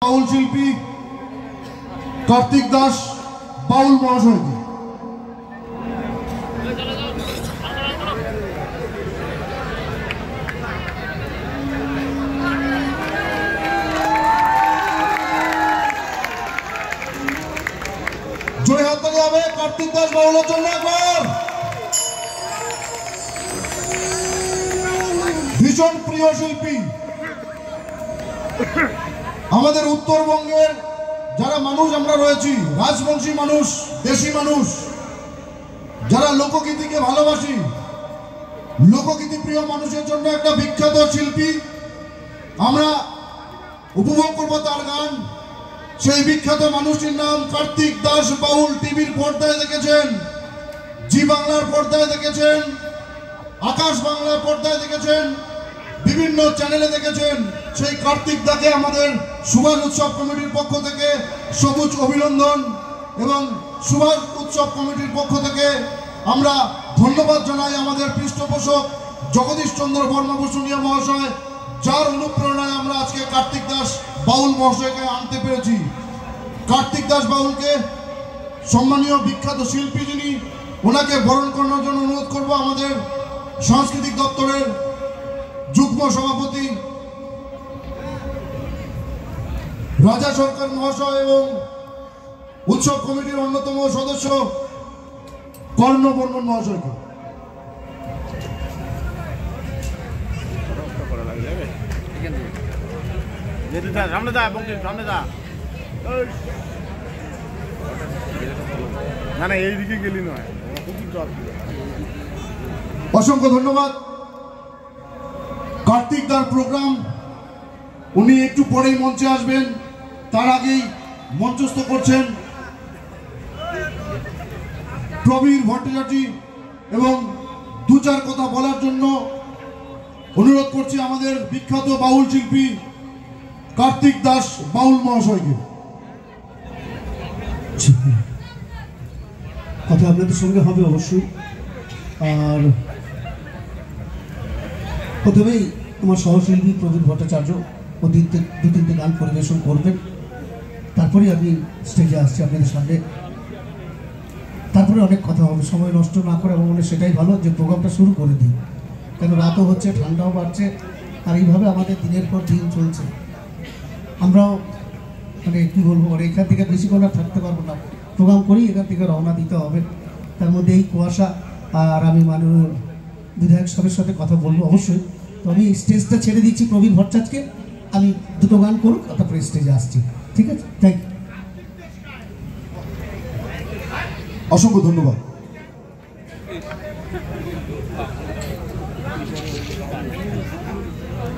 বাউল শিল্পী কার্তিক দাস বাউল মহাশয়কে। জয় হাততালি হবে কার্তিক দাস বাউলের জন্য একবার। ভীষণ প্রিয় শিল্পী আমাদের উত্তরবঙ্গের যারা মানুষ আমরা রয়েছি, রাজবংশী মানুষ, দেশি মানুষ, যারা লোকগীতিকে ভালোবাসি, লোকগীতি প্রিয় মানুষের জন্য একটা বিখ্যাত শিল্পী। আমরা উপভোগ করবো তার গান। সেই বিখ্যাত মানুষটির নাম কার্তিক দাস বাউল। টিভির পর্দায় দেখেছেন, জি বাংলার পর্দায় দেখেছেন, আকাশ বাংলার পর্দায় দেখেছেন, বিভিন্ন চ্যানেলে দেখেছেন। সেই কার্তিক দাকে আমাদের সুভাষ উৎসব কমিটির পক্ষ থেকে সবুজ অভিনন্দন এবং সুভাষ উৎসব কমিটির পক্ষ থেকে আমরা ধন্যবাদ জানাই আমাদের পৃষ্ঠপোষক জগদীশ চন্দ্র বর্মা বসুনিয়া মহাশয়, যার অনুপ্রেরণায় আমরা আজকে কার্তিক দাস বাউল মহাশয়কে আনতে পেরেছি। কার্তিক দাস বাউলকে সম্মানীয় বিখ্যাত শিল্পী যিনি, ওনাকে বরণ করানোর জন্য অনুরোধ করব আমাদের সাংস্কৃতিক দপ্তরের যুগ্ম সভাপতি রাজা সরকার মহাশয় এবং উৎসব কমিটির অন্যতম সদস্য কর্ণ বর্মন মহাশয়কে। অসংখ্য ধন্যবাদ। কার্তিক দার প্রোগ্রাম উনি একটু পরেই মঞ্চে আসবেন। তার আগেই মঞ্চস্থ করছেন প্রবীর ভট্টাচার্য এবং দু চার কথা বলার জন্য অনুরোধ করছি আমাদের বিখ্যাত বাউল শিল্পী কার্তিক দাস বাউল মহাশয়কে। কথা আপনাদের সঙ্গে হবে অবশ্যই। আর প্রথমেই আমার সহশিল্পী প্রবীর ভট্টাচার্য দু তিনটে গান পরিবেশন করবেন, তারপরে আমি স্টেজে আসছি আপনাদের সামনে। তারপরে অনেক কথা হবে, সময় নষ্ট না করে আমার মনে সেটাই ভালো যে প্রোগ্রামটা শুরু করে দিই, কেন রাতও হচ্ছে, ঠান্ডাও বাড়ছে, আর এইভাবে আমাদের দিনের পর দিন চলছে। আমরাও মানে কী বলবো, মানে এখান থেকে বেশিক্ষণ আর থাকতে পারবো না, প্রোগ্রাম করি, এখান থেকে রওনা দিতে হবে। তার মধ্যে এই কুয়াশা, আর আমি মাননীয় বিধায়ক সাহেবের সাথে কথা বলবো অবশ্যই। তো আমি স্টেজটা ছেড়ে দিচ্ছি প্রবীর ভট্টাচার্যকে, আমি দুটো গান করুক, তারপরে স্টেজে আসছি, ঠিক আছে? Thank you. অসংখ্য ধন্যবাদ।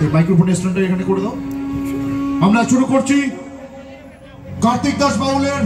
এই মাইক্রোফোন স্ট্যান্ডটা এখানে করে দাও। আমরা শুরু করছি কার্তিক দাস বাউলের